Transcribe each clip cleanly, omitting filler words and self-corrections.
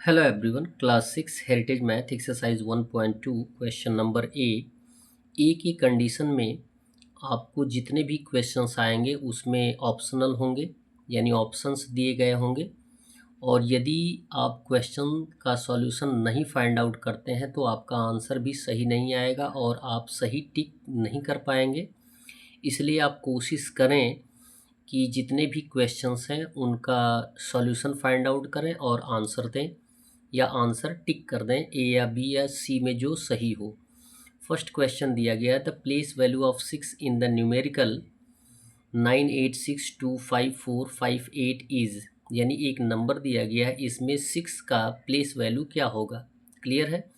Hello everyone, class 6 heritage math exercise 1.2 question number A की condition में आपको जितने भी क्वेश्चंस आएंगे उसमें ऑप्शनल होंगे, यानी ऑप्शंस दिए गए होंगे। और यदि आप क्वेश्चन का सॉल्यूशन नहीं फाइंड आउट करते हैं तो आपका आंसर भी सही नहीं आएगा और आप सही टिक नहीं कर पाएंगे। इसलिए आप कोशिश करें कि जितने भी क्वेश्चंस हैं उनका सॉल्यूशन फाइंड आउट करें और आंसर दें या आंसर टिक कर दें, ए या बी या सी में जो सही हो। फर्स्ट क्वेश्चन दिया गया है, the place value of 6 in the numerical 98625458 is, यानी एक नंबर दिया गया है, इसमें 6 का प्लेस वैल्यू क्या होगा। क्लियर है।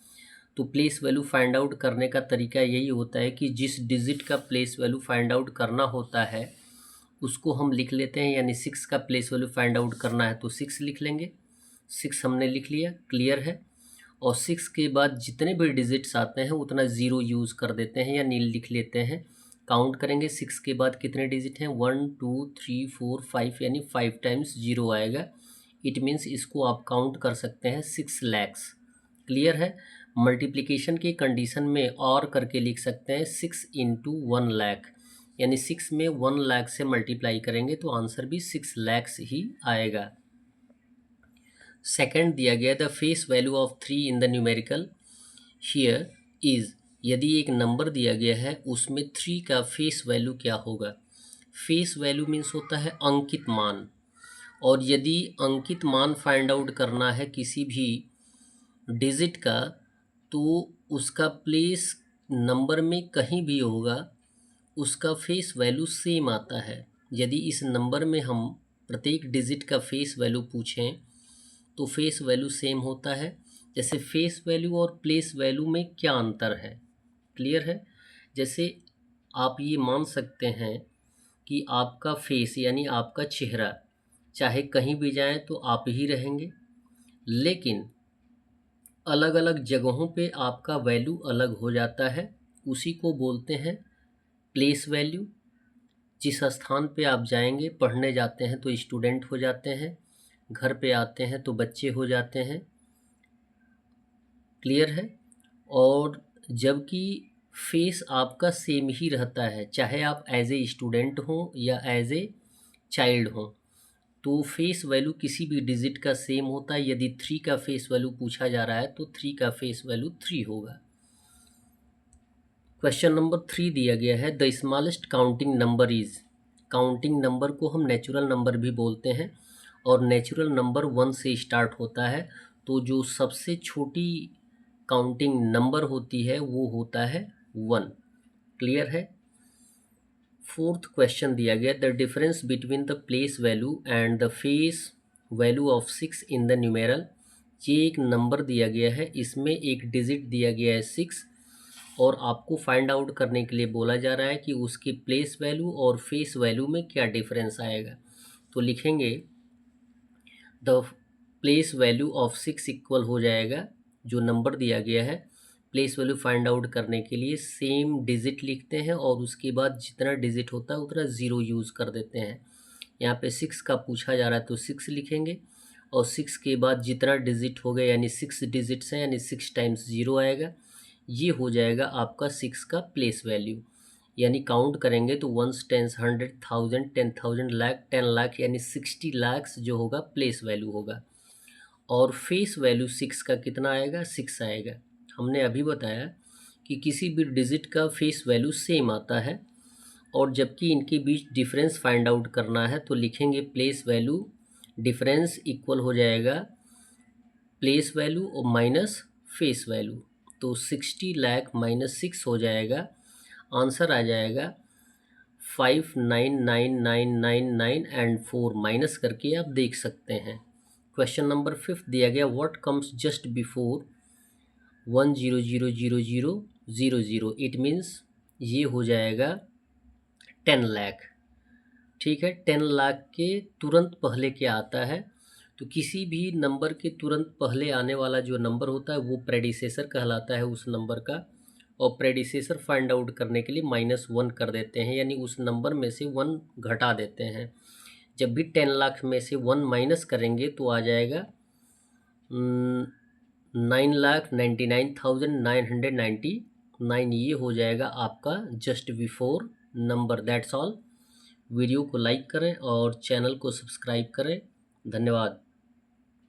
तो प्लेस वैल्यू फाइंड आउट करने का तरीका यही होता है कि जिस डिजिट का प्लेस वैल्यू फाइंड आउट करना होता है उसको हम लिख लेते हैं, यानी 6 का प्लेस वैल्यू फाइंड आउट करना है तो 6 लिख लेंगे। 6 हमने लिख लिया, क्लियर है। और 6 के बाद जितने भी डिजिट्स आते हैं उतना ज़ीरो यूज़ कर देते हैं या नील लिख लेते हैं। काउंट करेंगे 6 के बाद कितने डिजिट हैं, 1 2 3 4 5, यानी 5 टाइम्स ज़ीरो आएगा। इट मीन्स इसको आप काउंट कर सकते हैं 6 लैक्स। क्लियर है। मल्टीप्लिकेशन की कंडीशन में और करके लिख सकते हैं 6 इंटू 1 लाख, यानी 6 में 1 लाख से मल्टीप्लाई करेंगे तो आंसर भी 6 लैक्स ही आएगा। सेकंड दिया गया, the face value of 3 in the numerical here is, यदि एक नंबर दिया गया है उसमें 3 का फेस वैल्यू क्या होगा। फेस वैल्यू मीन्स होता है अंकित मान, और यदि अंकित मान फाइंड आउट करना है किसी भी डिजिट का तो उसका प्लेस नंबर में कहीं भी होगा, उसका फेस वैल्यू सेम आता है। यदि इस नंबर में हम प्रत्येक डिजिट का फेस वैल्यू पूछें तो फेस वैल्यू सेम होता है। जैसे फेस वैल्यू और प्लेस वैल्यू में क्या अंतर है, क्लियर है। जैसे आप ये मान सकते हैं कि आपका फेस यानी आपका चेहरा चाहे कहीं भी जाए तो आप ही रहेंगे, लेकिन अलग अलग जगहों पे आपका वैल्यू अलग हो जाता है। उसी को बोलते हैं प्लेस वैल्यू। जिस स्थान पे आप जाएंगे, पढ़ने जाते हैं तो स्टूडेंट हो जाते हैं, घर पे आते हैं तो बच्चे हो जाते हैं। क्लियर है। और जबकि फेस आपका सेम ही रहता है, चाहे आप एज ए स्टूडेंट हो या एज ए चाइल्ड हो, तो फेस वैल्यू किसी भी डिजिट का सेम होता है। यदि 3 का फेस वैल्यू पूछा जा रहा है तो 3 का फेस वैल्यू 3 होगा। क्वेश्चन नंबर 3 दिया गया है, the smallest counting number is, counting number को हम नेचुरल नंबर भी बोलते हैं और नेचुरल नंबर 1 से स्टार्ट होता है, तो जो सबसे छोटी काउंटिंग नंबर होती है वो होता है 1। क्लियर है। फोर्थ क्वेश्चन दिया गया, the difference between the place value and the face value of 6 in the numeral. ये एक नंबर दिया गया है, इसमें एक डिजिट दिया गया है 6 और आपको फाइंड आउट करने के लिए बोला जा रहा है कि उसकी प्लेस वैल्यू और फेस वैल्यू में क्या डिफरेंस आएगा। तो लिखेंगे the place value of 6 equal हो जाएगा, जो नंबर दिया गया है प्लेस वैल्यू फाइंड आउट करने के लिए सेम डिजिट लिखते हैं और उसके बाद जितना डिजिट होता है उतना ज़ीरो यूज़ कर देते हैं। यहाँ पे 6 का पूछा जा रहा है तो 6 लिखेंगे और 6 के बाद जितना डिजिट हो गया, यानी 6 डिजिट्स हैं, यानी 6 टाइम्स ज़ीरो आएगा। ये हो जाएगा आपका 6 का प्लेस वैल्यू। यानी काउंट करेंगे तो 1 टेंस 100 1000 10,000 लाख 10 लाख, यानी 60 लाख्स जो होगा प्लेस वैल्यू होगा। और फेस वैल्यू 6 का कितना आएगा, 6 आएगा। हमने अभी बताया कि किसी भी डिजिट का फेस वैल्यू सेम आता है, और जबकि इनके बीच डिफरेंस फाइंड आउट करना है तो लिखेंगे प्लेस वैल्यू डिफरेंस इक्वल हो जाएगा प्लेस वैल्यू और माइनस फेस वैल्यू। तो 60 लाख माइनस 6 हो जाएगा, आंसर आ जाएगा 59999 एंड 4 माइनस करके आप देख सकते हैं। क्वेश्चन नंबर 5 दिया गया, what comes just before 1000000, it means ये हो जाएगा 10 लाख। ठीक है, 10 लाख के तुरंत पहले क्या आता है, तो किसी भी नंबर के तुरंत पहले आने वाला जो नंबर होता है वो प्रेडिसेसर कहलाता है उस नंबर का, और प्रेडिसेसर फाइंड आउट करने के लिए -1 कर देते हैं, यानी उस नंबर में से 1 घटा देते हैं। जब भी 10 लाख में से 1 माइनस करेंगे तो आ जाएगा 9,99,999 ये हो जाएगा आपका just before number. That's all. Video को लाइक करें और चैनल को सब्सक्राइब करें। धन्यवाद।